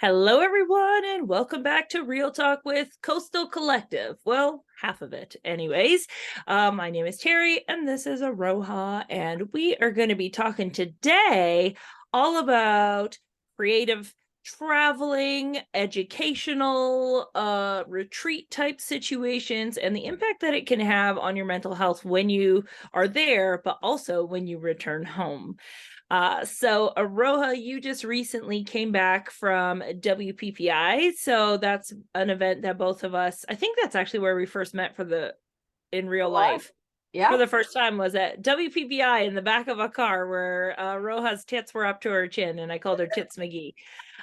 Hello, everyone, and welcome back to Real Talk with Coastal Collective. Well, half of it, anyways. My name is Terry, and this is Aroha, and we are going to be talking today all about creative traveling, educational, retreat type situations, and the impact that it can have on your mental health when you are there, but also when you return home. So Aroha, you just recently came back from WPPI. So that's an event that both of us, I think that's actually where we first met in real What? life for Yeah. the first time was at WPPI in the back of a car where Roha's tits were up to her chin and I called her Tits McGee.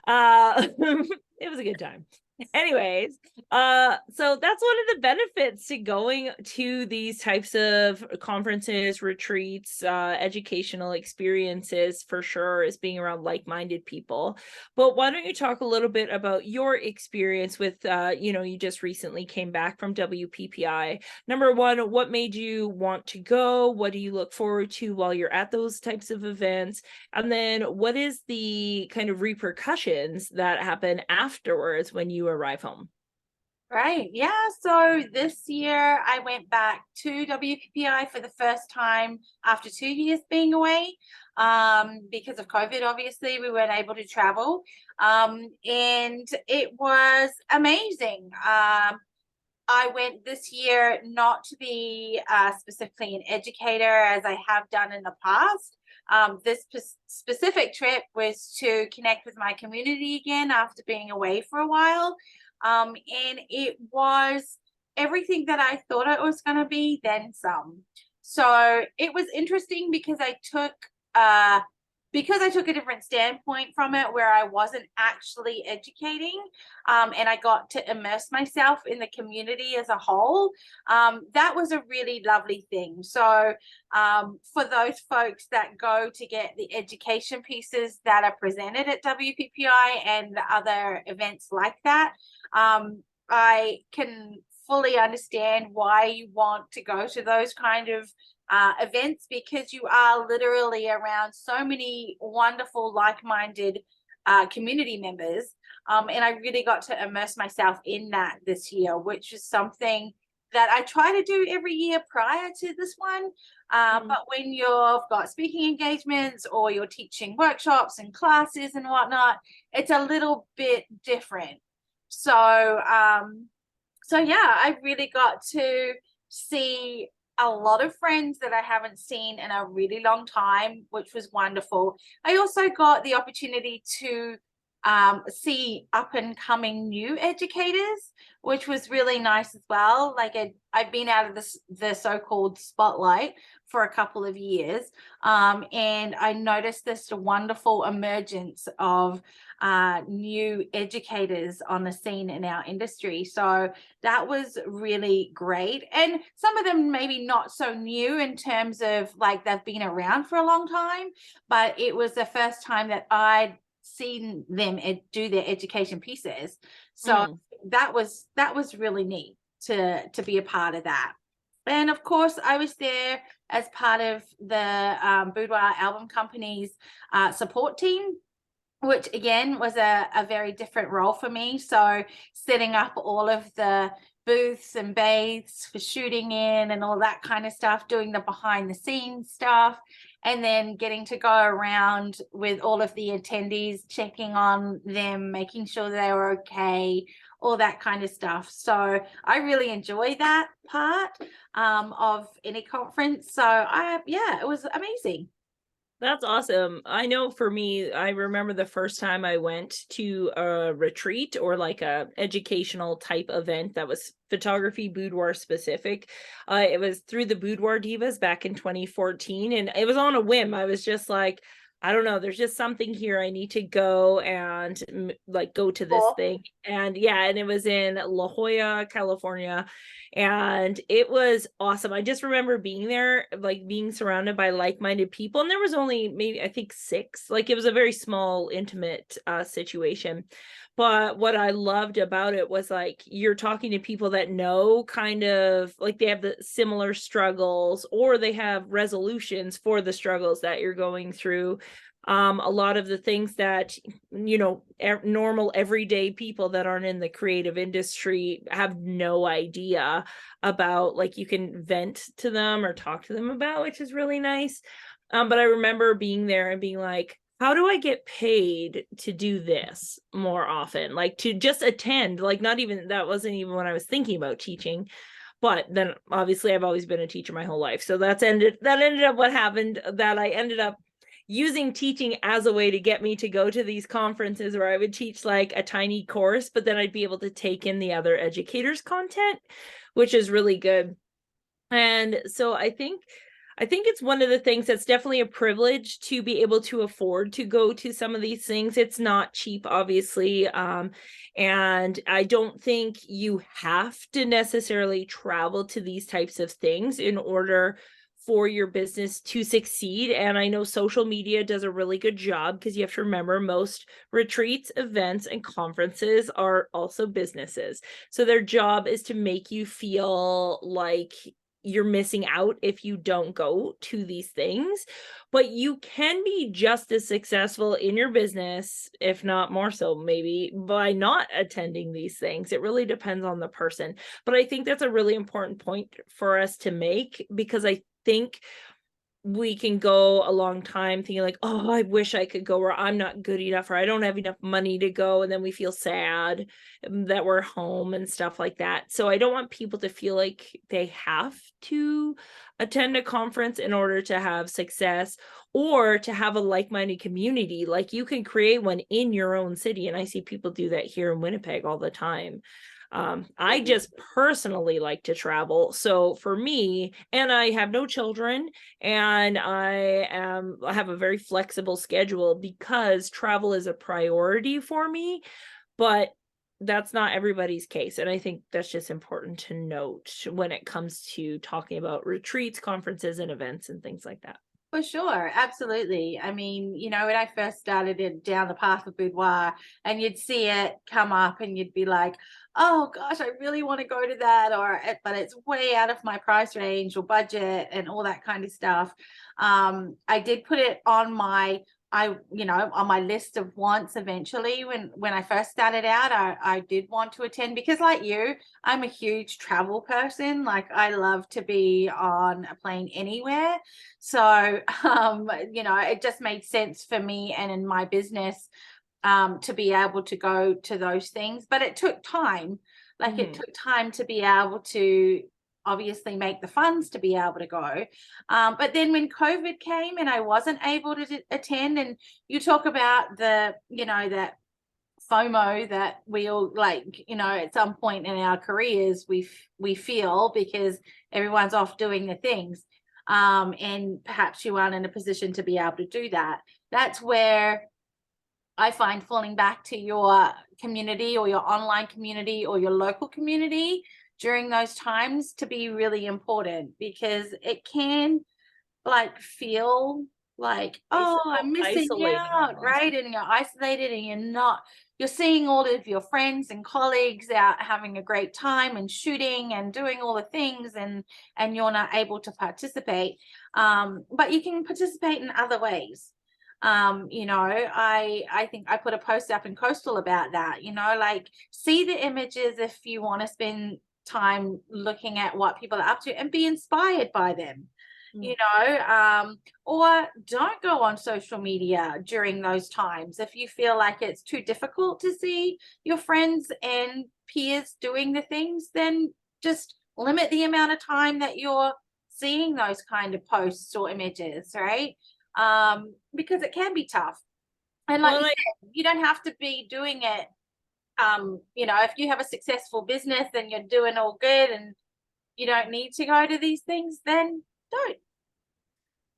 It was a good time. Anyways, so that's one of the benefits to going to these types of conferences, retreats, educational experiences for sure, is being around like-minded people. But why don't you talk a little bit about your experience with, you just recently came back from WPPI. Number one, what made you want to go? What do you look forward to while you're at those types of events? And then what is the kind of repercussions that happen afterwards when you arrive home? Right. Yeah. So this year I went back to WPPI for the first time after 2 years being away. Because of COVID, obviously, we weren't able to travel. And it was amazing. I went this year not to be specifically an educator as I have done in the past. This specific trip was to connect with my community again after being away for a while. And it was everything that I thought it was going to be, then some. So it was interesting because I took a different standpoint from it where I wasn't actually educating, and I got to immerse myself in the community as a whole. That was a really lovely thing. So for those folks that go to get the education pieces that are presented at WPPI and other events like that, I can fully understand why you want to go to those kind of events, because you are literally around so many wonderful like-minded community members, and I really got to immerse myself in that this year, which is something that I try to do every year prior to this one. But when you've got speaking engagements or you're teaching workshops and classes and whatnot, it's a little bit different. So yeah, I really got to see a lot of friends that I haven't seen in a really long time, which was wonderful. I also got the opportunity to see up and coming new educators, which was really nice as well. Like I've been out of the so-called spotlight for a couple of years, and I noticed this wonderful emergence of new educators on the scene in our industry. So that was really great. And some of them maybe not so new in terms of like they've been around for a long time, but it was the first time that I'd seen them do their education pieces. So Mm. that was really neat to be a part of that. And of course, I was there as part of the Boudoir Album Company's support team, which again was a very different role for me. So setting up all of the booths and baths for shooting in and all that kind of stuff, doing the behind the scenes stuff, and then getting to go around with all of the attendees, checking on them, making sure they were okay, all that kind of stuff. So I really enjoy that part of any conference. So yeah, it was amazing. That's awesome. I know for me, I remember the first time I went to a retreat or like a educational type event that was photography boudoir specific. It was through the Boudoir Divas back in 2014, and it was on a whim. I was just like, I don't know, there's just something here. I need to go and like go to this Cool. thing. And yeah, and it was in La Jolla, California, and it was awesome. I just remember being there, like being surrounded by like-minded people, and there was only maybe I think six. Like it was a very small, intimate situation. But what I loved about it was like you're talking to people that know kind of like they have the similar struggles or they have resolutions for the struggles that you're going through. A lot of the things that normal everyday people that aren't in the creative industry have no idea about, like, you can vent to them or talk to them about, which is really nice. But I remember being there and being like, how do I get paid to do this more often? Like, to just attend, like, not even, that wasn't even when I was thinking about teaching. But then obviously I've always been a teacher my whole life. So that ended up what happened, that I ended up using teaching as a way to get me to go to these conferences where I would teach like a tiny course, but then I'd be able to take in the other educators' content, which is really good. And so I think it's one of the things that's definitely a privilege to be able to afford to go to some of these things. It's not cheap, obviously. And I don't think you have to necessarily travel to these types of things in order for your business to succeed. And I know social media does a really good job, because you have to remember most retreats, events, and conferences are also businesses. So their job is to make you feel like you're missing out if you don't go to these things. But you can be just as successful in your business, if not more so, maybe, by not attending these things. It really depends on the person. But I think that's a really important point for us to make, because I think we can go a long time thinking like, oh, I wish I could go, or I'm not good enough, or I don't have enough money to go. And then we feel sad that we're home and stuff like that. So I don't want people to feel like they have to attend a conference in order to have success, or to have a like-minded community. Like, you can create one in your own city. And I see people do that here in Winnipeg all the time. I just personally like to travel. So for me, and I have no children, and I have a very flexible schedule, because travel is a priority for me, but that's not everybody's case. And I think that's just important to note when it comes to talking about retreats, conferences, and events and things like that. For sure, absolutely. I mean, when I first started it down the path of boudoir, and you'd see it come up and you'd be like, oh gosh, I really want to go to that, but it's way out of my price range or budget and all that kind of stuff. I did put it on my on my list of wants eventually. When I first started out, I did want to attend, because like you, I'm a huge travel person. Like, I love to be on a plane anywhere. So it just made sense for me and in my business to be able to go to those things. But it took time. Like, it took time to be able to obviously make the funds to be able to go. But then when COVID came and I wasn't able to attend, and you talk about that FOMO that we all, like, at some point in our careers, we feel, because everyone's off doing the things. And perhaps you aren't in a position to be able to do that. That's where I find falling back to your community, or your online community, or your local community during those times to be really important, because it can feel like, oh, I'm missing out, right? And you're isolated, and you're seeing all of your friends and colleagues out having a great time and shooting and doing all the things, and you're not able to participate. But you can participate in other ways. I think I put a post up in Coastal about that, like, see the images if you want to spend time looking at what people are up to, and be inspired by them. Or don't go on social media during those times. If you feel like it's too difficult to see your friends and peers doing the things, then just limit the amount of time that you're seeing those kind of posts or images, right? Because it can be tough. And like you said, you don't have to be doing it. If you have a successful business and you're doing all good and you don't need to go to these things, then don't.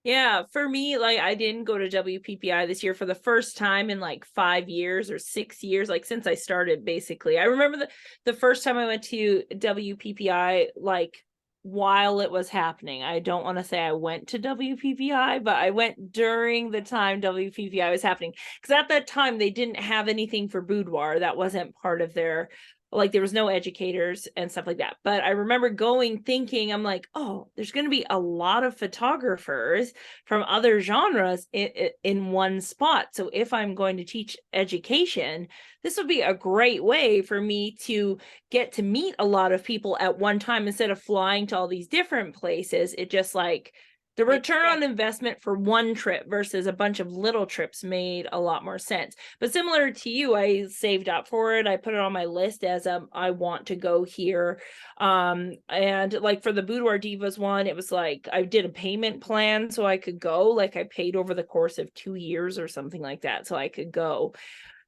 Yeah, for me, like, I didn't go to WPPI this year for the first time in like 5 years or 6 years, like since I started, basically. I remember the first time I went to WPPI, like, while it was happening. I don't want to say I went to WPPI, but I went during the time WPPI was happening. Because at that time, they didn't have anything for boudoir. That wasn't part of their like there was no educators and stuff like that. But I remember going thinking, I'm like, oh, there's going to be a lot of photographers from other genres in one spot. So if I'm going to teach education, this would be a great way for me to get to meet a lot of people at one time instead of flying to all these different places. It just like the return on investment for one trip versus a bunch of little trips made a lot more sense. But similar to you, I saved up for it. I put it on my list as I want to go here. And like for the Boudoir Divas one, it was like I did a payment plan so I could go. Like I paid over the course of 2 years or something like that so I could go.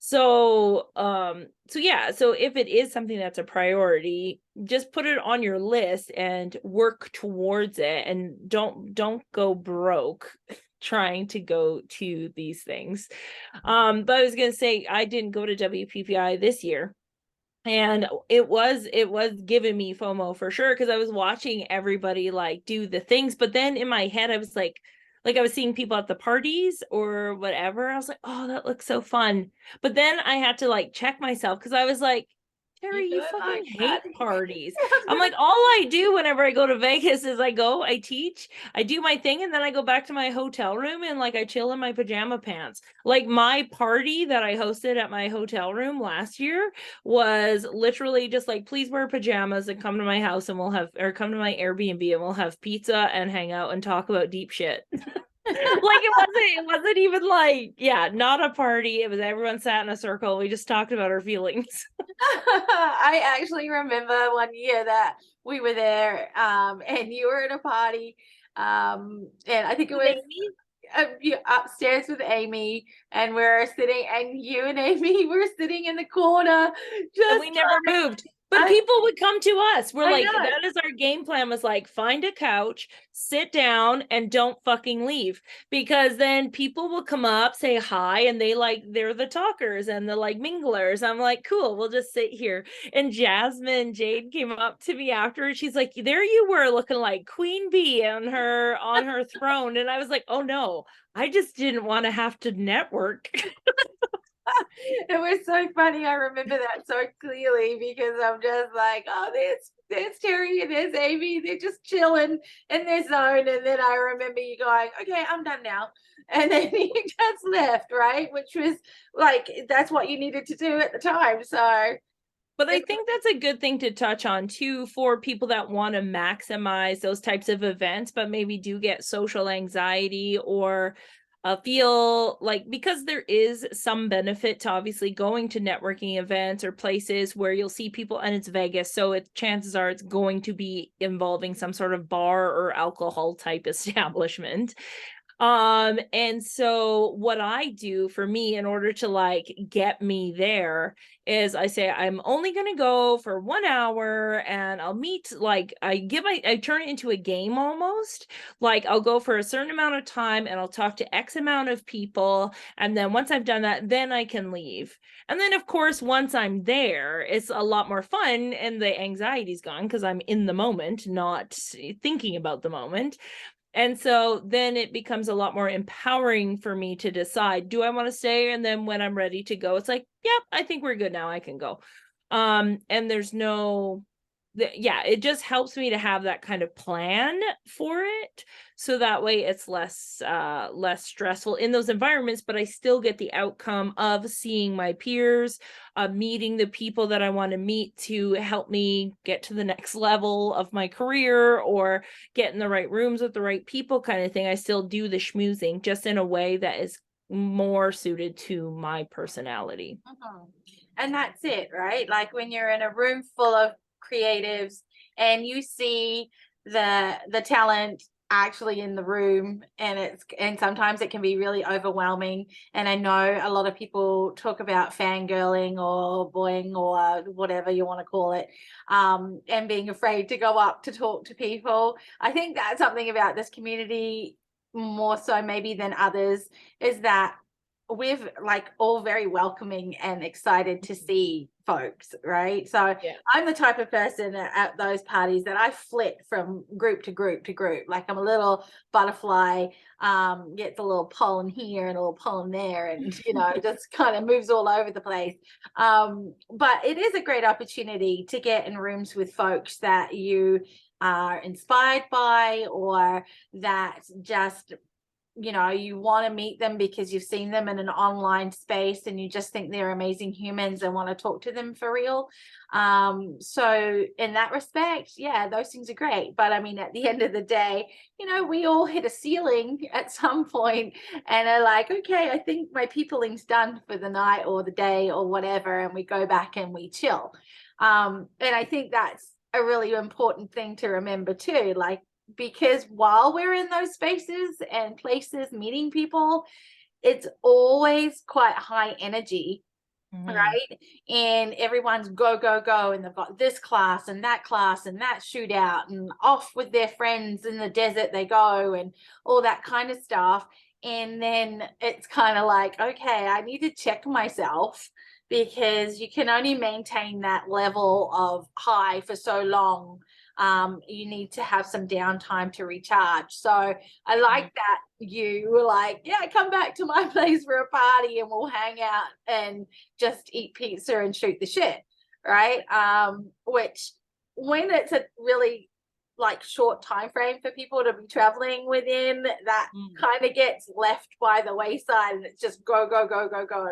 So yeah, so if it is something that's a priority, just put it on your list and work towards it, and don't go broke trying to go to these things. But I was going to say I didn't go to WPPI this year. And it was giving me FOMO for sure, because I was watching everybody like do the things, but then in my head I was like I was seeing people at the parties or whatever. I was like, oh, that looks so fun. But then I had to like check myself because I was like, Terry, you fucking hate parties. I'm like, all I do whenever I go to Vegas is I teach, I do my thing, and then I go back to my hotel room and like I chill in my pajama pants. Like my party that I hosted at my hotel room last year was literally just like, please wear pajamas and come to my house and come to my Airbnb and we'll have pizza and hang out and talk about deep shit. Like it wasn't even like, yeah, not a party. It was everyone sat in a circle. We just talked about our feelings. I actually remember one year that we were there, and you were at a party, and I think it was upstairs with Amy, and we're sitting, and you and Amy were sitting in the corner, and we never moved. But people would come to us. We're like, that is our game plan, was like, find a couch, sit down, and don't fucking leave. Because then people will come up, say hi, and they're the talkers and the like minglers. I'm like, cool, we'll just sit here. And Jasmine Jade came up to me after. She's like, there you were looking like Queen Bee on her throne. And I was like, oh no, I just didn't want to have to network. It was so funny. I remember that so clearly because I'm just like, oh, there's Terry and there's Amy. They're just chilling in their zone. And then I remember you going, okay, I'm done now. And then you just left, right? Which was like, that's what you needed to do at the time. So, but I think that's a good thing to touch on too, for people that want to maximize those types of events, but maybe do get social anxiety or feel like, because there is some benefit to obviously going to networking events or places where you'll see people, and it's Vegas, so chances are it's going to be involving some sort of bar or alcohol type establishment. And so what I do for me in order to like get me there is I say, I'm only going to go for 1 hour, and I'll meet, like I turn it into a game almost. Like I'll go for a certain amount of time and I'll talk to X amount of people. And then once I've done that, then I can leave. And then of course, once I'm there, it's a lot more fun and the anxiety's gone because I'm in the moment, not thinking about the moment. And so then it becomes a lot more empowering for me to decide, do I want to stay? And then when I'm ready to go, it's like, yep, I think we're good now, I can go. And there's it just helps me to have that kind of plan for it, so that way it's less stressful in those environments, but I still get the outcome of seeing my peers, meeting the people that I want to meet to help me get to the next level of my career, or get in the right rooms with the right people kind of thing. I still do the schmoozing, just in a way that is more suited to my personality. And that's it, right? Like when you're in a room full of creatives and you see the talent actually in the room, and sometimes it can be really overwhelming. And I know a lot of people talk about fangirling or boying or whatever you want to call it, and being afraid to go up to talk to people. I think that's something about this community more so maybe than others, is that we're like all very welcoming and excited to see folks, right? So Yeah. I'm the type of person at those parties that I flit from group to group to group. Like I'm a little butterfly, gets a little pollen here and a little pollen there, and just kind of moves all over the place. But it is a great opportunity to get in rooms with folks that you are inspired by, or that just you want to meet them because you've seen them in an online space and you just think they're amazing humans and want to talk to them for real. So in that respect, yeah, those things are great. But I mean, at the end of the day, we all hit a ceiling at some point and are like, okay, I think my peopling's done for the night or the day or whatever, and we go back and we chill. And I think that's a really important thing to remember too. Like, because while we're in those spaces and places meeting people, it's always quite high energy, right? And everyone's go, go, go, and they've got this class and that shootout, and off with their friends in the desert they go, and all that kind of stuff. And then it's kind of like, okay, I need to check myself, because you can only maintain that level of high for so long. You need to have some downtime to recharge. So I like that you were like, yeah, come back to my place for a party and we'll hang out and just eat pizza and shoot the shit, right? Which, when it's a really like short time frame for people to be traveling within, that kind of gets left by the wayside, and it's just go, go, go, go, go.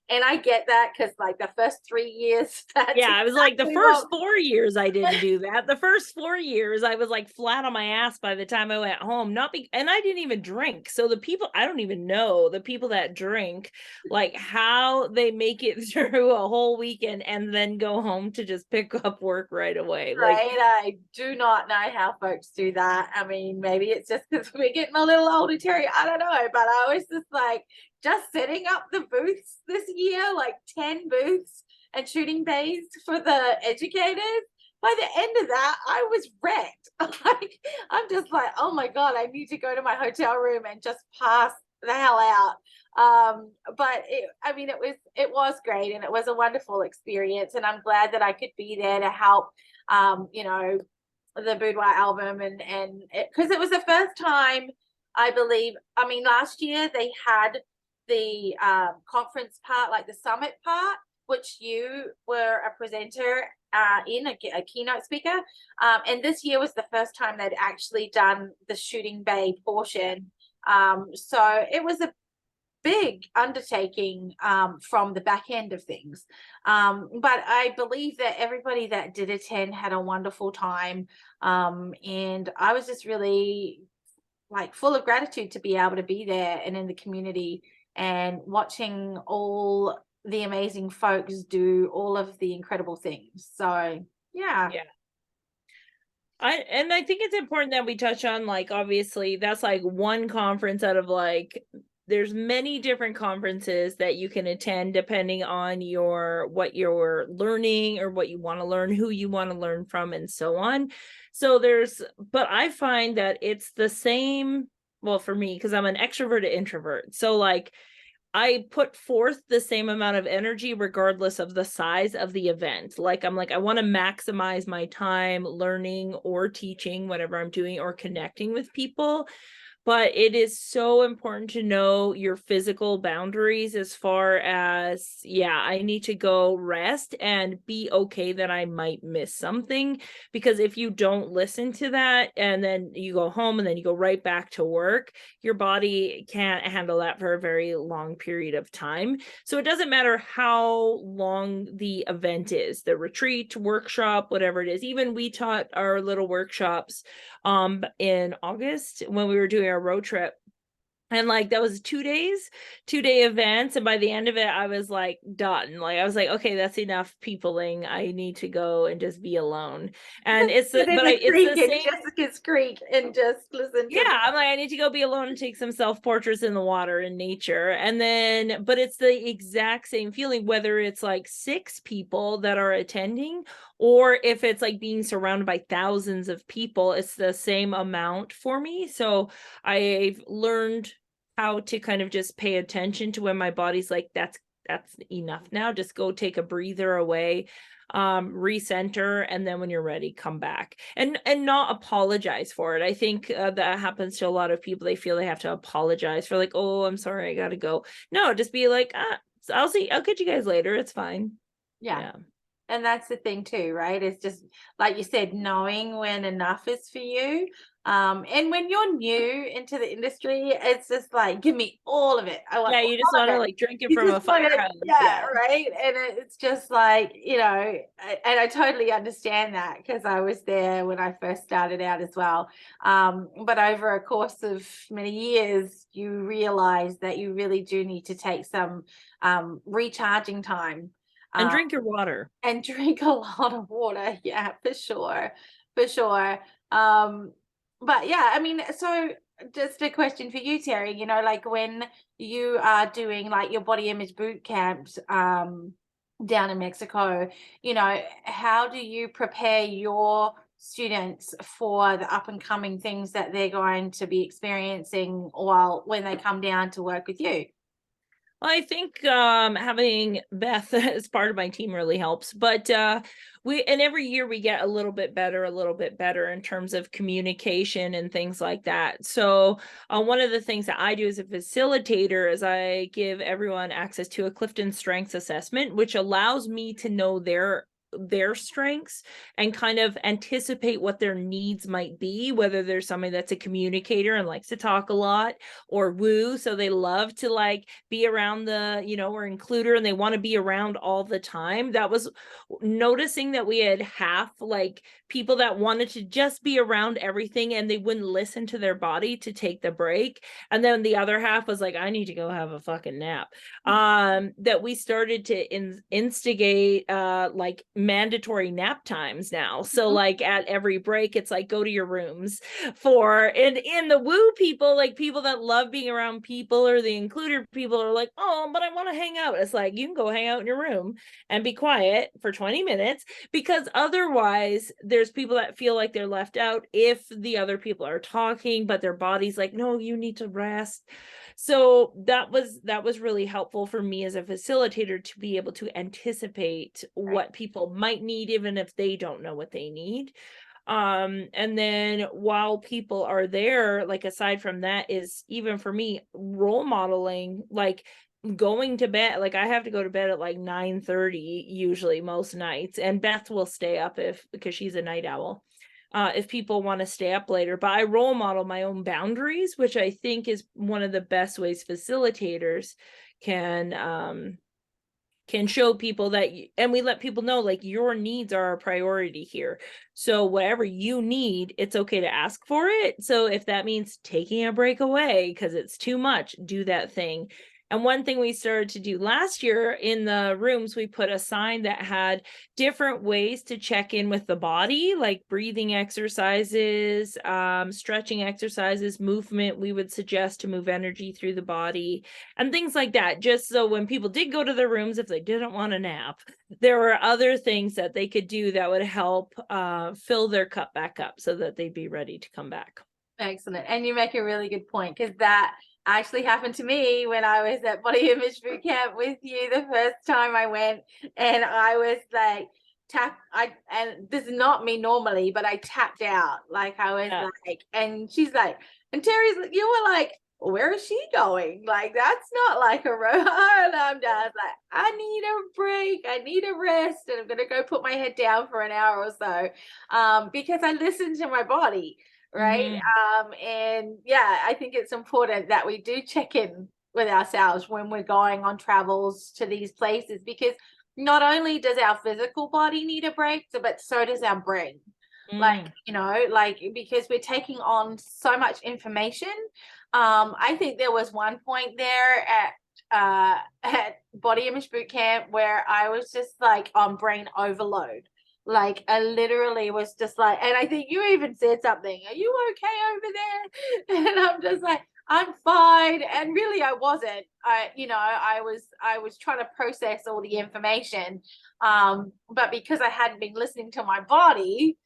And I get that, because like the first 3 years, I was like, the first 4 years I didn't do that. The first 4 years I was like flat on my ass by the time I went home. And I didn't even drink. So the people, I don't even know the people that drink, like how they make it through a whole weekend and then go home to just pick up work right away. Right. I do not know how folks do that. I mean, maybe it's just because we're getting a little older, Terry. I don't know. But I was just like, just setting up the booths this year, like 10 booths and shooting bays for the educators. By the end of that, I was wrecked. Like, I'm just like, oh my God, I need to go to my hotel room and just pass the hell out. But it was great, and it was a wonderful experience, and I'm glad that I could be there to help the boudoir album, and because it was the first time, I believe, I mean, last year they had the conference part, like the summit part, which you were a presenter in a keynote speaker, and this year was the first time they'd actually done the shooting bay portion. So it was a big undertaking from the back end of things, but I believe that everybody that did attend had a wonderful time, and I was just really like full of gratitude to be able to be there and in the community and watching all the amazing folks do all of the incredible things. So yeah. I think it's important that we touch on, like, obviously that's like one conference out of like, there's many different conferences that you can attend depending on what you're learning or what you want to learn, who you want to learn from, and so on. So but I find that it's the same, well, for me, because I'm an extroverted introvert. So like, I put forth the same amount of energy regardless of the size of the event. Like, I'm like, I want to maximize my time learning or teaching, whatever I'm doing, or connecting with people. But it is so important to know your physical boundaries, as far as, I need to go rest and be okay that I might miss something. Because if you don't listen to that and then you go home and then you go right back to work, your body can't handle that for a very long period of time. So it doesn't matter how long the event is, the retreat, workshop, whatever it is. Even we taught our little workshops in August when we were doing our road trip, and like that was 2 day events, and by the end of it I was like done. Like, I was like, okay, that's enough peopling. I need to go and just be alone. And it's the same Jessica's Creek and just listen to I'm like, I need to go be alone and take some self-portraits in the water in nature. And then, but it's the exact same feeling, whether it's like 6 people that are attending, or if it's like being surrounded by thousands of people, it's the same amount for me. So I've learned how to kind of just pay attention to when my body's like, that's enough now. Just go take a breather away, recenter, and then when you're ready, come back, and not apologize for it. I think that happens to a lot of people. They feel they have to apologize for, like, oh, I'm sorry, I gotta go. No, just be like, I'll catch you guys later. It's fine. Yeah. And that's the thing too, right? It's just like you said, knowing when enough is for you. And when you're new into the industry, it's just like, give me all of it. I want Yeah, you just all of want to it. like drink it You from a just want fire to, hose. yeah, right. And it's just like, you know, and I totally understand that because I was there when I first started out as well. But over a course of many years, you realize that you really do need to take some recharging time. And drink your water. And drink a lot of water. Yeah, for sure. For sure. But yeah, I mean, so just a question for you, Terry, you know, like when you are doing like your body image boot camps down in Mexico, you know, how do you prepare your students for the up and coming things that they're going to be experiencing while when they come down to work with you? I think having Beth as part of my team really helps. But every year we get a little bit better in terms of communication and things like that. So one of the things that I do as a facilitator is I give everyone access to a Clifton Strengths Assessment, which allows me to know their strengths and kind of anticipate what their needs might be, whether there's somebody that's a communicator and likes to talk a lot, or woo, so they love to like be around the, you know, or includer and they want to be around all the time. That was noticing that we had half like people that wanted to just be around everything and they wouldn't listen to their body to take the break, and then the other half was like, I need to go have a fucking nap. That we started to instigate like mandatory nap times now. So like at every break, it's like, go to your rooms. And in the woo people, like people that love being around people, or the includer people are like, oh, but I want to hang out. It's like, you can go hang out in your room and be quiet for 20 minutes, because otherwise there's people that feel like they're left out if the other people are talking, but their body's like, no, you need to rest. So that was really helpful for me as a facilitator to be able to anticipate what people might need, even if they don't know what they need. And then while people are there, like aside from that, is even for me role modeling, like going to bed. Like I have to go to bed at like 9:30 usually most nights, and Beth will stay up because she's a night owl, if people want to stay up later. But I role model my own boundaries, which I think is one of the best ways facilitators can show people that, and we let people know like your needs are a priority here. So whatever you need, it's okay to ask for it. So if that means taking a break away because it's too much, do that thing. And one thing we started to do last year in the rooms, we put a sign that had different ways to check in with the body, like breathing exercises, stretching exercises, movement we would suggest to move energy through the body, and things like that. Just so when people did go to their rooms, if they didn't want a nap, there were other things that they could do that would help fill their cup back up so that they'd be ready to come back. Excellent. And you make a really good point, because that actually happened to me when I was at Body Image Boot Camp with you the first time I went, and I was like and this is not me normally, but I tapped out. Like I was like, and she's like, and Terry's, you were like, where is she going? Like that's not like a row. And I'm down like, I need a break, I need a rest, and I'm gonna go put my head down for an hour or so, because I listen to my body. Right. And yeah, I think it's important that we do check in with ourselves when we're going on travels to these places, because not only does our physical body need a break, but so does our brain. Like, you know, like because we're taking on so much information. I think there was one point there at Body Image Boot Camp where I was just like on brain overload. Like I literally was just like, and I think you even said something, are you okay over there? And I'm just like, I'm fine. And really I wasn't. I was trying to process all the information. But because I hadn't been listening to my body,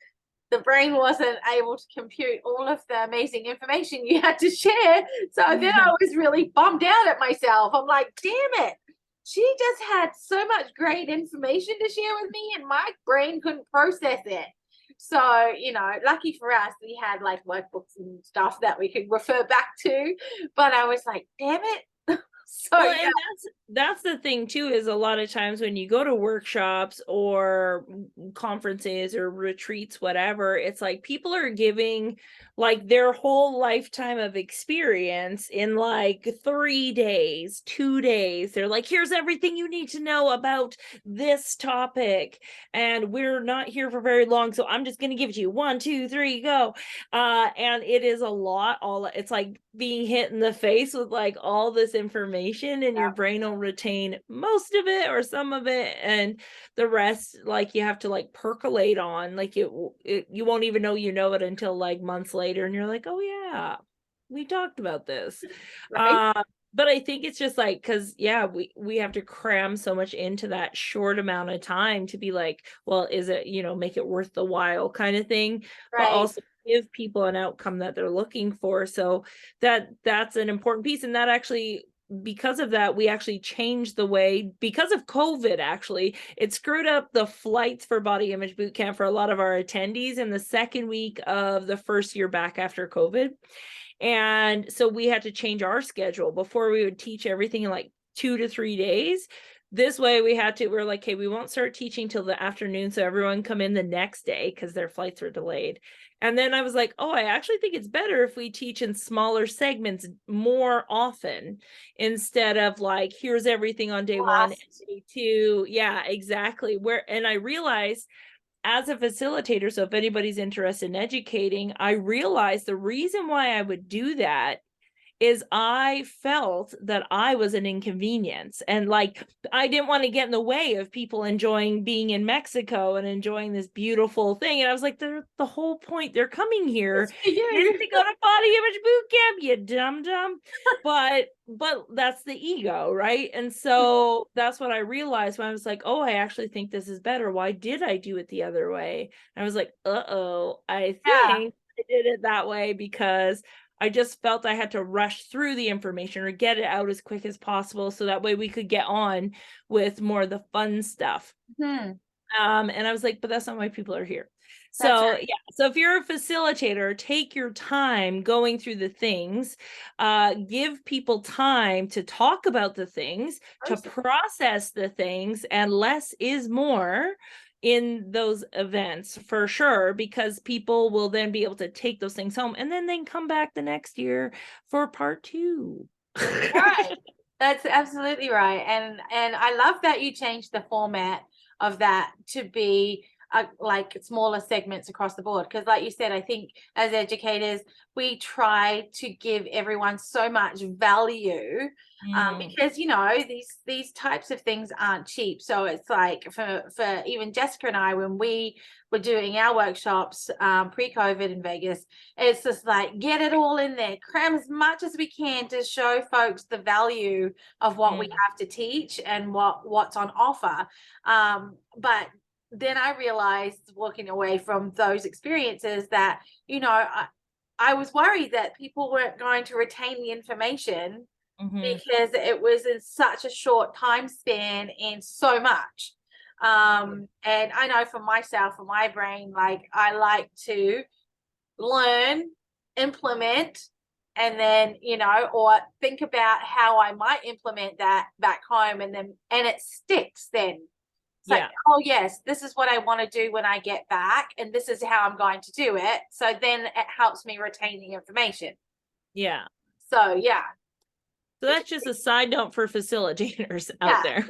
the brain wasn't able to compute all of the amazing information you had to share. So then I was really bummed out at myself. I'm like, damn it. She just had so much great information to share with me, and my brain couldn't process it. So, you know, lucky for us, we had like workbooks and stuff that we could refer back to. But I was like, damn it. So Well, yeah. and that's the thing too, is a lot of times when you go to workshops or conferences or retreats, whatever, it's like people are giving like their whole lifetime of experience in like 3 days, 2 days. They're like, here's everything you need to know about this topic, and we're not here for very long, so I'm just going to give it to you. 1, 2, 3, go. And it is a lot. It's like being hit in the face with like all this information, and your brain will retain most of it or some of it, and the rest like you have to like percolate on. Like you won't even know you know it until like months later, and you're like, oh yeah, we talked about this. Right. But I think it's just like, because yeah, we have to cram so much into that short amount of time to be like, well, is it, make it worth the while kind of thing, but Right. also give people an outcome that they're looking for. So that's an important piece. And that actually, because of that, we actually changed the way, because of COVID, actually, it screwed up the flights for Body Image Bootcamp for a lot of our attendees in the second week of the first year back after COVID. And so we had to change our schedule. Before, we would teach everything in like 2 to 3 days. This way we're like, hey, we won't start teaching till the afternoon, so everyone come in the next day because their flights were delayed. And then I was like, oh, I actually think it's better if we teach in smaller segments more often, instead of like, here's everything on day 1 and day 2. Yeah, exactly. And I realized, as a facilitator, so if anybody's interested in educating, I realized the reason why I would do that is I felt that I was an inconvenience, and like I didn't want to get in the way of people enjoying being in Mexico and enjoying this beautiful thing. And I was like, the whole point, they're coming here is to go to Body Image Boot Camp, you dum-dum. But that's the ego, right? And so that's what I realized when I was like, oh, I actually think this is better. Why did I do it the other way? And I was like, I think I did it that way because I just felt I had to rush through the information or get it out as quick as possible, so that way we could get on with more of the fun stuff. And I was like, but that's not why people are here. So yeah, so if you're a facilitator, take your time going through the things, give people time to talk about the things, to process the things, and less is more in those events for sure, because people will then be able to take those things home, and then they can come back the next year for part 2. Right. That's absolutely right. And I love that you changed the format of that to be like smaller segments across the board, because like you said, I think as educators we try to give everyone so much value, because these types of things aren't cheap. So it's like for even Jessica and I, when we were doing our workshops pre-COVID in Vegas, it's just like, get it all in there, cram as much as we can to show folks the value of what we have to teach and what's on offer. But then I realized, walking away from those experiences, that I was worried that people weren't going to retain the information because it was in such a short time span and so much. And I know for myself, for my brain, like I like to learn, implement, and then or think about how I might implement that back home, and it sticks then. It's like, oh yes, this is what I want to do when I get back, and this is how I'm going to do it. So then it helps me retain the information. Yeah. So yeah. So that's just a side note for facilitators out there.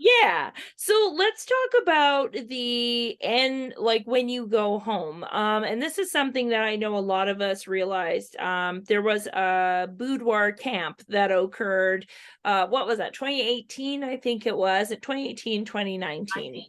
Yeah. So let's talk about the end, like when you go home. And this is something that I know a lot of us realized. There was a boudoir camp that occurred. What was that? 2018, I think it was. 2018, 2019.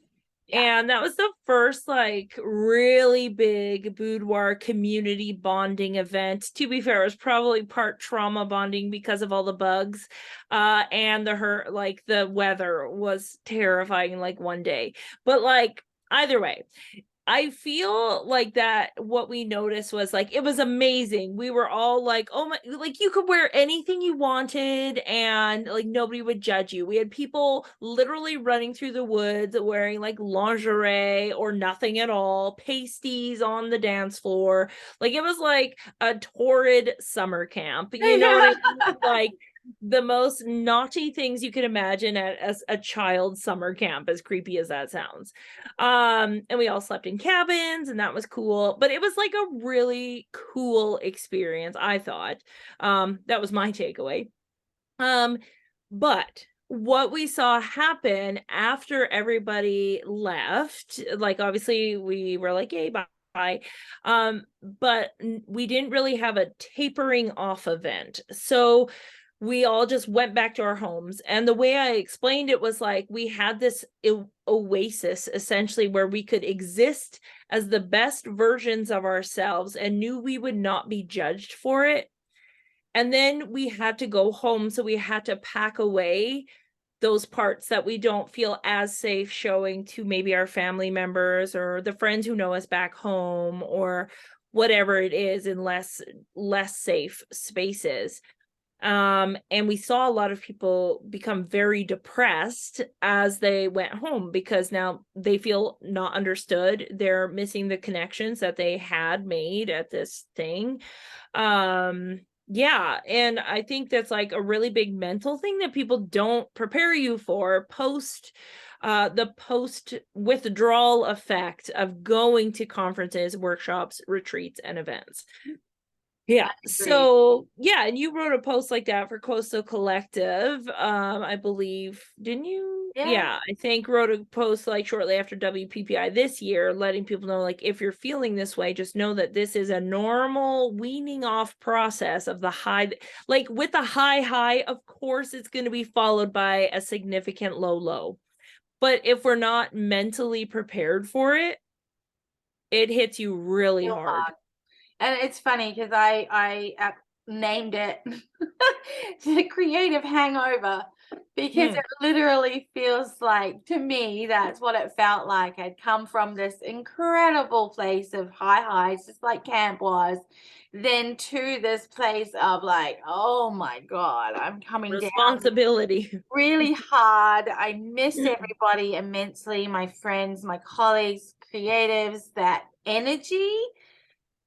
And that was the first like really big boudoir community bonding event. To be fair, it was probably part trauma bonding because of all the bugs. And the weather was terrifying like one day. But like either way, I feel like that what we noticed was like it was amazing. We were all like, oh my, like you could wear anything you wanted and like nobody would judge you. We had people literally running through the woods wearing like lingerie or nothing at all, pasties on the dance floor. Like it was like a torrid summer camp. You know what I mean? Like the most naughty things you could imagine at as a child summer camp, as creepy as that sounds. And we all slept in cabins and that was cool, but it was like a really cool experience, I thought. That was my takeaway. But what we saw happen after everybody left, like obviously we were like, yay, bye. But we didn't really have a tapering off event. So we all just went back to our homes. And the way I explained it was like we had this oasis essentially where we could exist as the best versions of ourselves and knew we would not be judged for it. And then we had to go home. So we had to pack away those parts that we don't feel as safe showing to maybe our family members or the friends who know us back home or whatever it is in less safe spaces. And we saw a lot of people become very depressed as they went home because now they feel not understood. They're missing the connections that they had made at this thing. Yeah, and I think that's like a really big mental thing that people don't prepare you for post the post withdrawal effect of going to conferences, workshops, retreats, and events. Yeah. So yeah, and you wrote a post like that for Coastal Collective, I believe, didn't you? Yeah, I think wrote a post like shortly after WPPI this year, letting people know like if you're feeling this way, just know that this is a normal weaning off process of the high. Like with a high, of course, it's going to be followed by a significant low. But if we're not mentally prepared for it, it hits you really hard. And it's funny because I named it the creative hangover because it literally feels like, to me, that's what it felt like. I'd come from this incredible place of high highs, just like camp was, then to this place of like, oh my God, I'm coming down Responsibility. really hard. I miss everybody immensely, my friends, my colleagues, creatives. That energy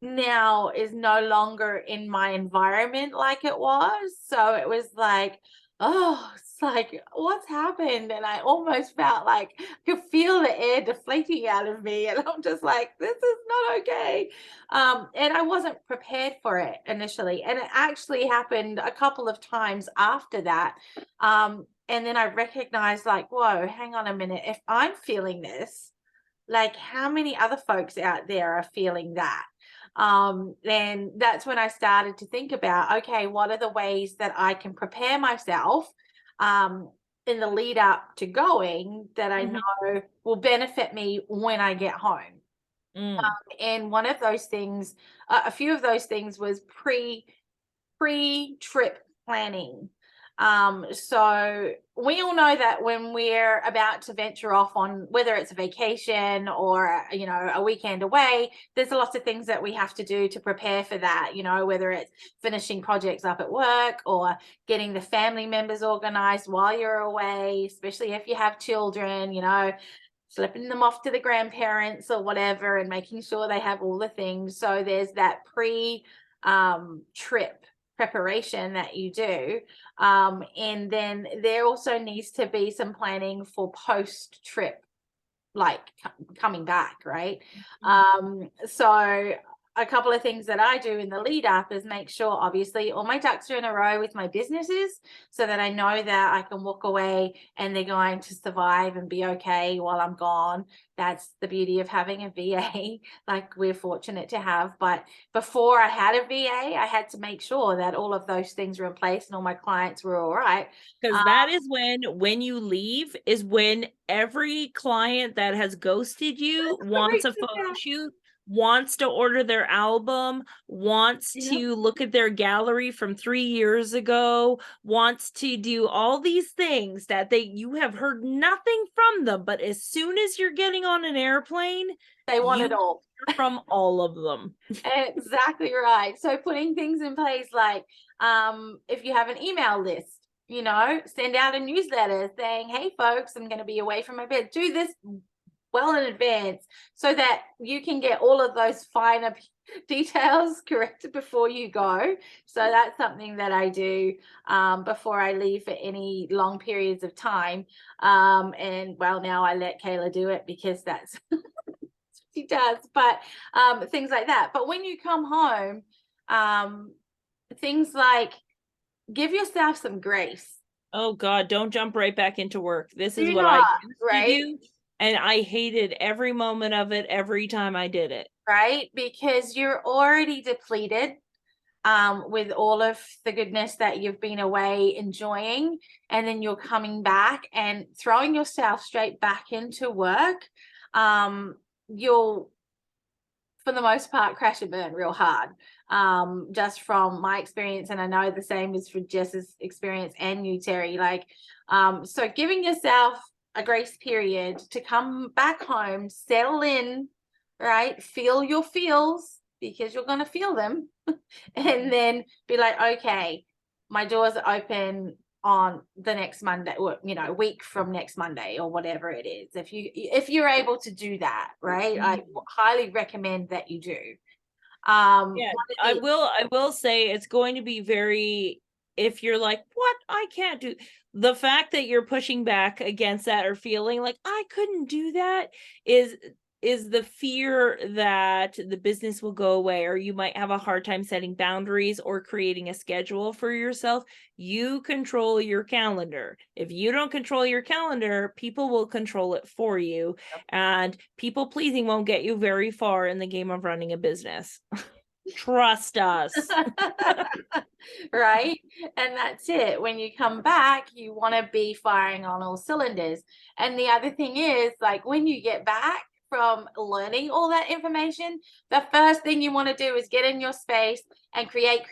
now is no longer in my environment like it was. So it was like, oh, it's like, what's happened? And I almost felt like I could feel the air deflating out of me. And I'm just like, this is not okay. And I wasn't prepared for it initially. And it actually happened a couple of times after that. And then I recognized, like, whoa, hang on a minute. If I'm feeling this, like, how many other folks out there are feeling that? And that's when I started to think about, okay, what are the ways that I can prepare myself in the lead up to going that I know will benefit me when I get home. And one of those things, a few of those things was pre-trip planning. So we all know that when we're about to venture off on whether it's a vacation or, you know, a weekend away, there's lots of things that we have to do to prepare for that, you know, whether it's finishing projects up at work or getting the family members organized while you're away, especially if you have children, you know, slipping them off to the grandparents or whatever and making sure they have all the things. So there's that trip preparation that you do, and then there also needs to be some planning for post trip, like coming back, right? So a couple of things that I do in the lead up is make sure, obviously, all my ducks are in a row with my businesses so that I know that I can walk away and they're going to survive and be okay while I'm gone. That's the beauty of having a VA, like we're fortunate to have. But before I had a VA, I had to make sure that all of those things were in place and all my clients were all right. Because that is when you leave is when every client that has ghosted you wants a photo shoot wants to order their album, wants Yep. to look at their gallery from 3 years ago, wants to do all these things that you have heard nothing from them, but as soon as you're getting on an airplane, They want you it all. hear from all of them. Exactly right. So putting things in place like if you have an email list, you know, send out a newsletter saying, hey folks, I'm going to be away from my bed. Do this well in advance so that you can get all of those finer details corrected before you go. So that's something that I do before I leave for any long periods of time. And well, now I let Kayla do it because that's she does, but things like that. But when you come home, things like give yourself some grace. Oh God, don't jump right back into work. This is Do what I not, used right? to do, and I hated every moment of it every time I did it. Right? Because you're already depleted with all of the goodness that you've been away enjoying, and then you're coming back and throwing yourself straight back into work. You'll, for the most part, crash and burn real hard. Just from my experience, and I know the same is for Jess's experience and you, Terry. Like, so giving yourself a grace period to come back home, settle in, right? Feel your feels because you're gonna feel them, and then be like, okay, my doors are open on the next Monday, or you know, a week from next Monday, or whatever it is. If you're able to do that, right? I highly recommend that you do. Yeah, I will say it's going to be very, if you're like, what, I can't do, the fact that you're pushing back against that or feeling like I couldn't do that is the fear that the business will go away, or you might have a hard time setting boundaries or creating a schedule for yourself. You control your calendar. If you don't control your calendar, people will control it for you, and people pleasing won't get you very far in the game of running a business. Trust us. Right? And that's it. When you come back, you want to be firing on all cylinders. And the other thing is, like, when you get back from learning all that information, the first thing you want to do is get in your space and create.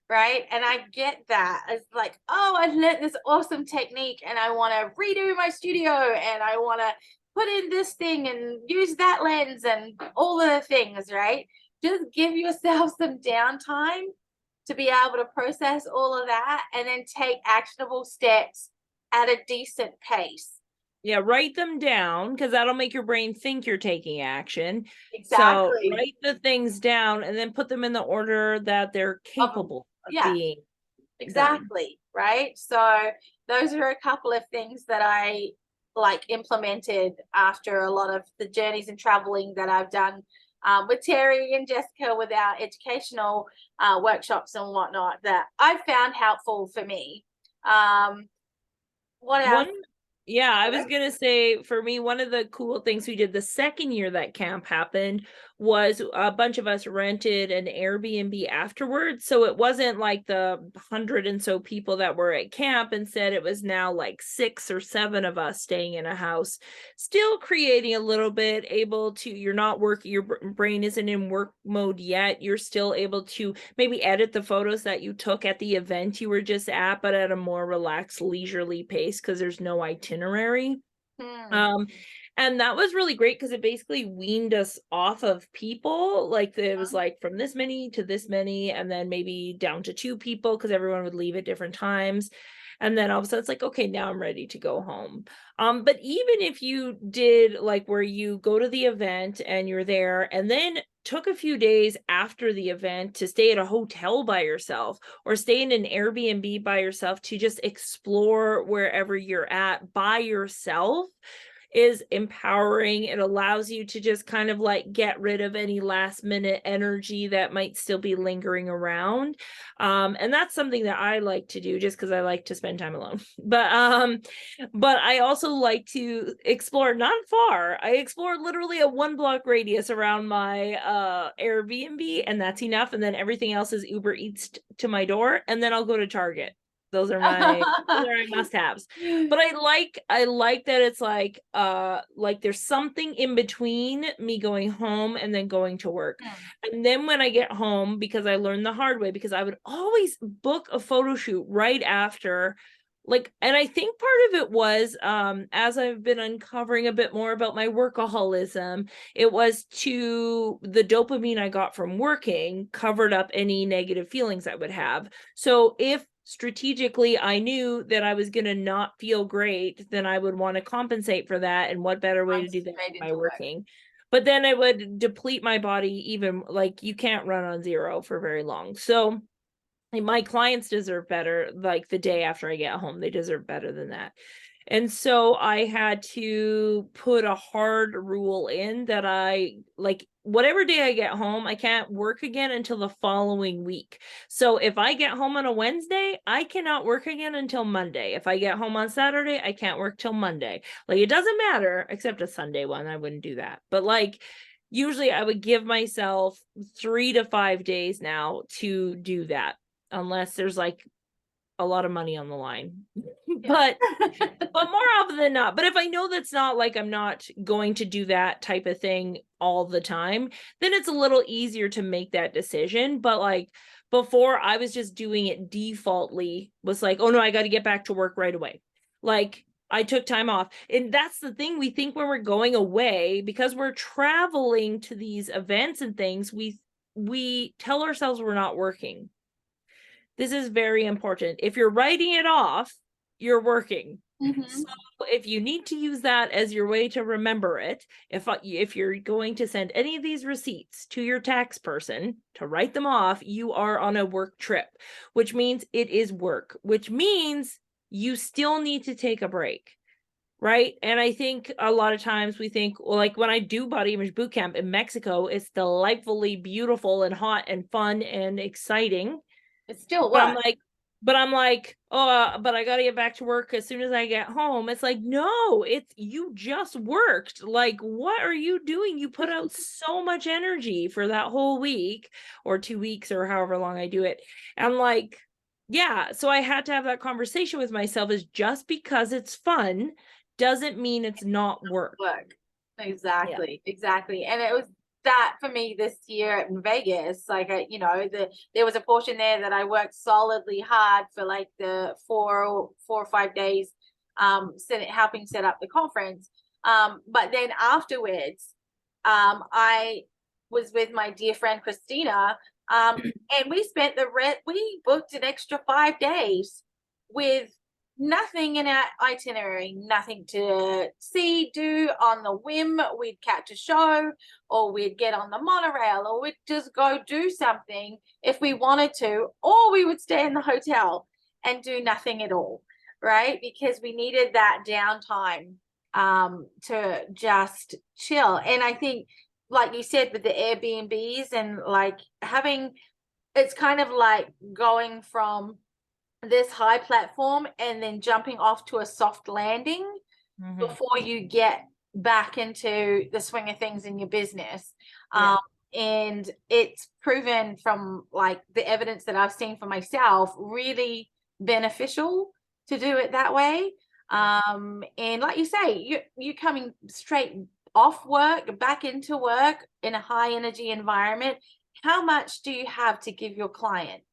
Right? And I get that. It's like, oh, I've learned this awesome technique and I want to redo my studio and I want to put in this thing and use that lens and all of the things, right? Just give yourself some downtime to be able to process all of that and then take actionable steps at a decent pace. Yeah, write them down because that'll make your brain think you're taking action. Exactly. So write the things down and then put them in the order that they're capable of yeah, being exactly. done. Right. So those are a couple of things that I like implemented after a lot of the journeys and traveling that I've done with Terry and Jessica with our educational workshops and whatnot that I found helpful for me. What else? Yeah, I was gonna say, for me, one of the cool things we did the second year that camp happened was a bunch of us rented an Airbnb afterwards. So it wasn't like the 100 and so people that were at camp. Instead, it was now like 6 or 7 of us staying in a house, still creating a little bit, able to, you're not working, your brain isn't in work mode yet. You're still able to maybe edit the photos that you took at the event you were just at, but at a more relaxed, leisurely pace because there's no itinerary. And that was really great because it basically weaned us off of people. Like it was like from this many to this many, and then maybe down to 2 people because everyone would leave at different times. And then all of a sudden it's like, okay, now I'm ready to go home. But even if you did like where you go to the event and you're there and then took a few days after the event to stay at a hotel by yourself or stay in an Airbnb by yourself to just explore wherever you're at by yourself, is empowering. It allows you to just kind of like get rid of any last minute energy that might still be lingering around. And that's something that I like to do just because I like to spend time alone. But I also like to explore not far. I explore literally a 1 block radius around my Airbnb, and that's enough. And then everything else is Uber Eats to my door, and then I'll go to Target. Those are my must-haves. But I like that it's like there's something in between me going home and then going to work. And then when I get home, because I learned the hard way, because I would always book a photo shoot right after, like, and I think part of it was as I've been uncovering a bit more about my workaholism, it was to the dopamine I got from working covered up any negative feelings I would have. So if strategically I knew that I was going to not feel great, then I would want to compensate for that. And what better way to do that by working? But then it would deplete my body, even like you can't run on zero for very long. So my clients deserve better, like the day after I get home, they deserve better than that. And so I had to put a hard rule in that I like whatever day I get home, I can't work again until the following week. So if I get home on a Wednesday, I cannot work again until Monday. If I get home on Saturday, I can't work till Monday. Like it doesn't matter, except a Sunday one, I wouldn't do that. But like usually I would give myself 3 to 5 days now to do that, unless there's like a lot of money on the line. but more often than not, but if I know that's not like I'm not going to do that type of thing all the time, then it's a little easier to make that decision. But like before, I was just doing it defaultly, was like, oh no, I got to get back to work right away. Like I took time off. And that's the thing, we think when we're going away, because we're traveling to these events and things, we tell ourselves we're not working. This is very important. If you're writing it off, you're working. So if you need to use that as your way to remember it, if you're going to send any of these receipts to your tax person to write them off, you are on a work trip, which means it is work, which means you still need to take a break. Right. And I think a lot of times we think, well, like when I do body image boot camp in Mexico, it's delightfully beautiful and hot and fun and exciting. It's still work. But I'm like, oh, but I got to get back to work as soon as I get home. It's like, no, it's you just worked. Like, what are you doing? You put out so much energy for that whole week or 2 weeks or however long I do it. And like, yeah, so I had to have that conversation with myself, is just because it's fun doesn't mean it's not work. Exactly. And it was that for me this year in Vegas, like there was a portion there that I worked solidly hard for, like the 4 or 5 days helping set up the conference, but then afterwards I was with my dear friend Christina, and we booked an extra 5 days with nothing in our itinerary, nothing to do on the whim. We'd catch a show, or we'd get on the monorail, or we'd just go do something if we wanted to, or we would stay in the hotel and do nothing at all, right? Because we needed that downtime to just chill. And I think, like you said, with the Airbnbs and like having, it's kind of like going from this high platform and then jumping off to a soft landing before you get back into the swing of things in your business. And it's proven from like the evidence that I've seen for myself really beneficial to do it that way. And like you say, you coming straight off work back into work in a high energy environment. How much do you have to give your client?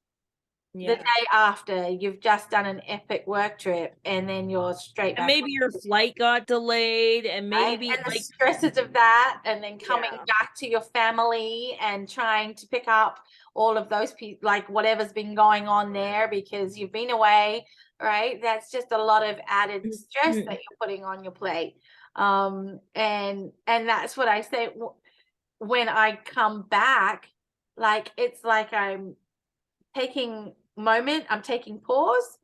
The day after you've just done an epic work trip, and then you're straight back. And maybe your flight got delayed, and maybe and the stresses of that, and then coming back to your family and trying to pick up all of those like whatever's been going on there because you've been away, right? That's just a lot of added stress that you're putting on your plate. And that's what I say when I come back, like it's like I'm taking pause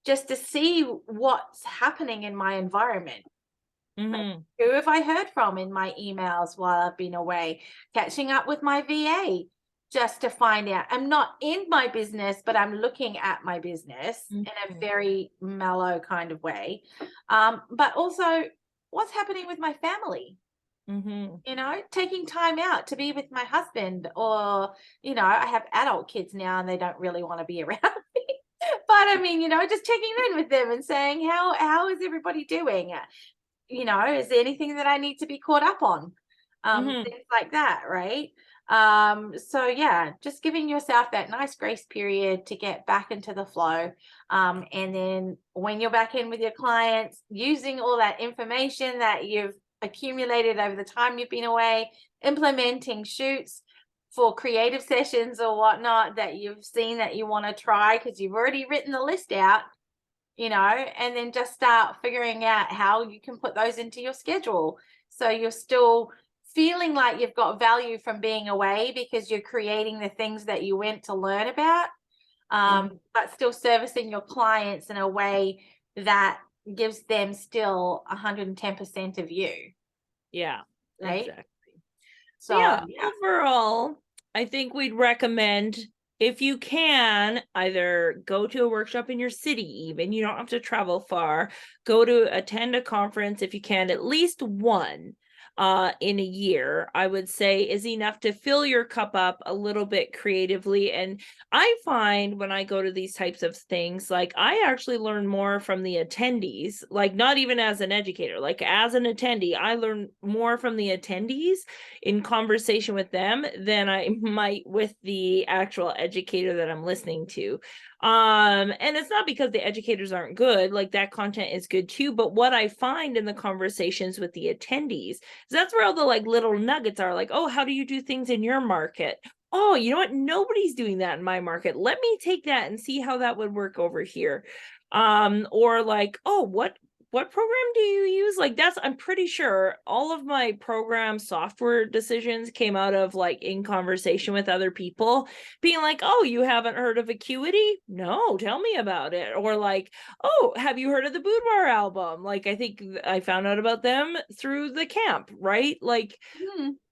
just to see what's happening in my environment. Like, who have I heard from in my emails while I've been away? Catching up with my VA just to find out. I'm not in my business, but I'm looking at my business in a very mellow kind of way. But also what's happening with my family. Taking time out to be with my husband, or I have adult kids now and they don't really want to be around me, but But I mean, just checking in with them and saying, how is everybody doing? Is there anything that I need to be caught up on? Things like that, right? So yeah, just giving yourself that nice grace period to get back into the flow. And then when you're back in with your clients, using all that information that you've accumulated over the time you've been away, implementing shoots for creative sessions or whatnot that you've seen that you want to try because you've already written the list out, and then just start figuring out how you can put those into your schedule. So you're still feeling like you've got value from being away because you're creating the things that you went to learn about, but still servicing your clients in a way that gives them still 110% of you. Yeah, right? exactly. So yeah, overall, I think we'd recommend, if you can, either go to a workshop in your city, even you don't have to travel far, go to attend a conference if you can, at least one in a year, I would say is enough to fill your cup up a little bit creatively. And I find when I go to these types of things, like I actually learn more from the attendees, like not even as an educator, like as an attendee, I learn more from the attendees in conversation with them than I might with the actual educator that I'm listening to. And it's not because the educators aren't good, like that content is good too, but what I find in the conversations with the attendees, that's where all the like little nuggets are, like, oh, how do you do things in your market? Oh, you know what? Nobody's doing that in my market. Let me take that and see how that would work over here. Or like, oh, what program do you use? Like I'm pretty sure all of my program software decisions came out of like in conversation with other people being like, oh, you haven't heard of Acuity? No, tell me about it. Or like, oh, have you heard of the Boudoir album? Like, I think I found out about them through the camp, right? Like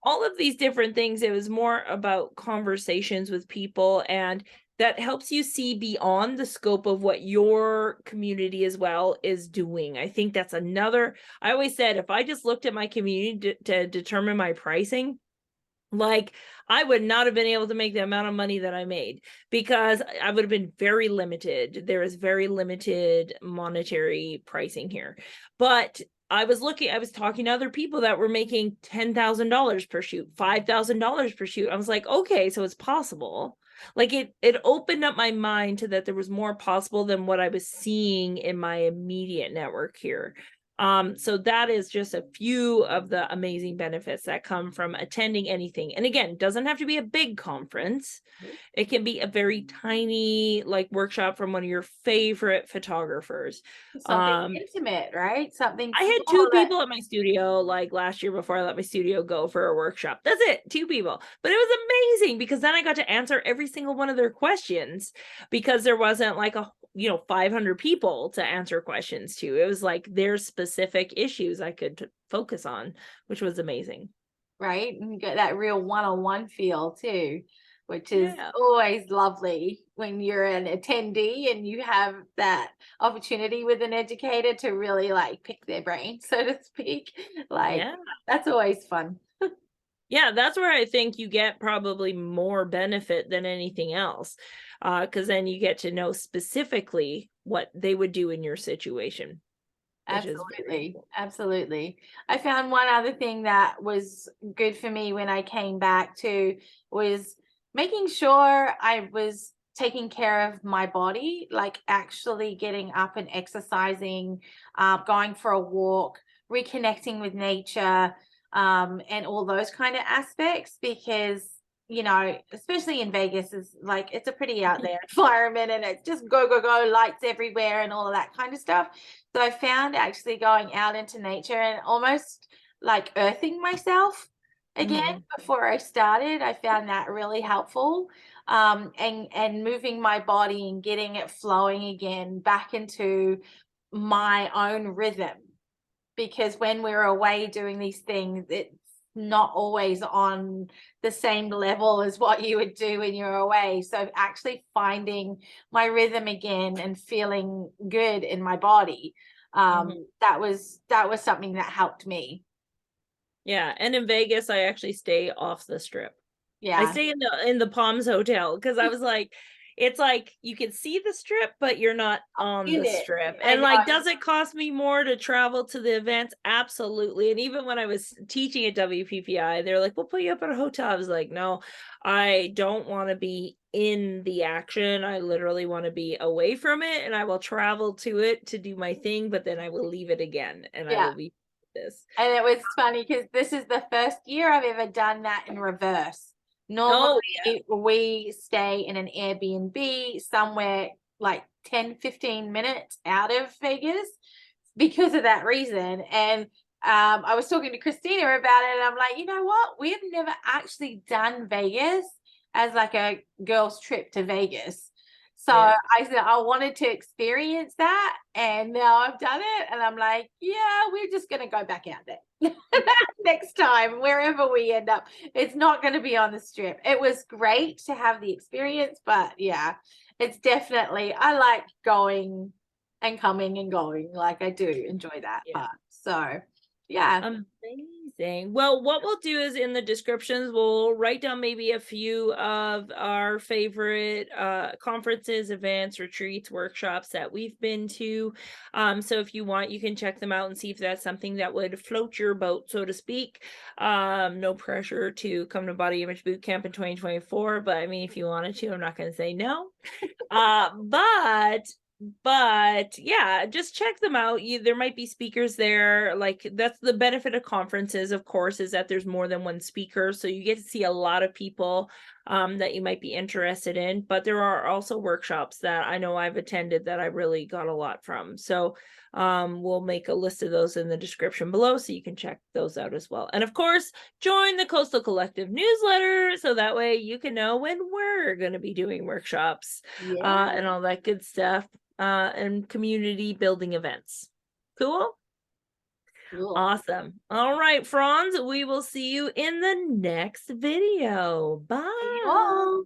all of these different things. It was more about conversations with people, and that helps you see beyond the scope of what your community as well is doing. I think that's another, I always said, if I just looked at my community to determine my pricing, like I would not have been able to make the amount of money that I made because I would have been very limited. There is very limited monetary pricing here. But I was talking to other people that were making $10,000 per shoot, $5,000 per shoot. I was like, okay, so it's possible. Like it opened up my mind to that there was more possible than what I was seeing in my immediate network here. So that is just a few of the amazing benefits that come from attending anything. And again, it doesn't have to be a big conference. It can be a very tiny like workshop from one of your favorite photographers. something intimate, right? Something I had two people at my studio like last year before I let my studio go for a workshop. That's it, 2 people. But it was amazing because then I got to answer every single one of their questions because there wasn't like 500 people to answer questions to. It was like their specific issues I could focus on, which was amazing. right? And you get that real one-on-one feel too, which is always lovely when you're an attendee and you have that opportunity with an educator to really like pick their brain, so to speak. Like that's always fun. Yeah, that's where I think you get probably more benefit than anything else, because then you get to know specifically what they would do in your situation. Absolutely. Absolutely. I found one other thing that was good for me when I came back to was making sure I was taking care of my body, like actually getting up and exercising, going for a walk, reconnecting with nature, and all those kind of aspects, because especially in Vegas, is like it's a pretty out there environment and it's just go, go, go, lights everywhere and all of that kind of stuff. So I found actually going out into nature and almost like earthing myself again before I started, I found that really helpful. And moving my body and getting it flowing again back into my own rhythm. Because when we're away doing these things, it's not always on the same level as what you would do when you're away. So actually finding my rhythm again and feeling good in my body, that was something that helped me. Yeah, and in Vegas, I actually stay off the strip. Yeah, I stay in the Palms Hotel because I was like, it's like you can see the strip, but you're not on In the it. strip. I And like, know. does it cost me more to travel to the events? Absolutely. And even when I was teaching at WPPI, they're like, we'll put you up at a hotel. I was like, no, I don't want to be in the action. I literally want to be away from it, and I will travel to it to do my thing, but then I will leave it again and I Yeah. will be this. And it was funny because this is the first year I've ever done that in reverse. Oh, Normally, we stay in an Airbnb somewhere like 10, 15 minutes out of Vegas because of that reason. And I was talking to Christina about it, and I'm like, you know what? We've never actually done Vegas as like a girls' trip to Vegas. So yeah. I said I wanted to experience that, and now I've done it, and I'm like, yeah, we're just gonna go back out there next time, wherever we end up. It's not going to be on the strip. It was great to have the experience, but yeah, it's definitely, I like going and coming and going. Like I do enjoy that Yeah. part. So yeah. Amazing. Well, what we'll do is in the descriptions, we'll write down maybe a few of our favorite conferences, events, retreats, workshops that we've been to. So if you want, you can check them out and see if that's something that would float your boat, so to speak. No pressure to come to Body Image Boot Camp in 2024, but I mean, if you wanted to, I'm not going to say no. But yeah, just check them out. There might be speakers there. Like, that's the benefit of conferences, of course, is that there's more than one speaker, so you get to see a lot of people that you might be interested in. But there are also workshops that I know I've attended that I really got a lot from. So we'll make a list of those in the description below, so you can check those out as well. And of course, join the Coastal Collective newsletter, so that way you can know when we're going to be doing workshops and all that good stuff, and community building events. Cool. Awesome. All right, Franz, we will see you in the next video. Bye.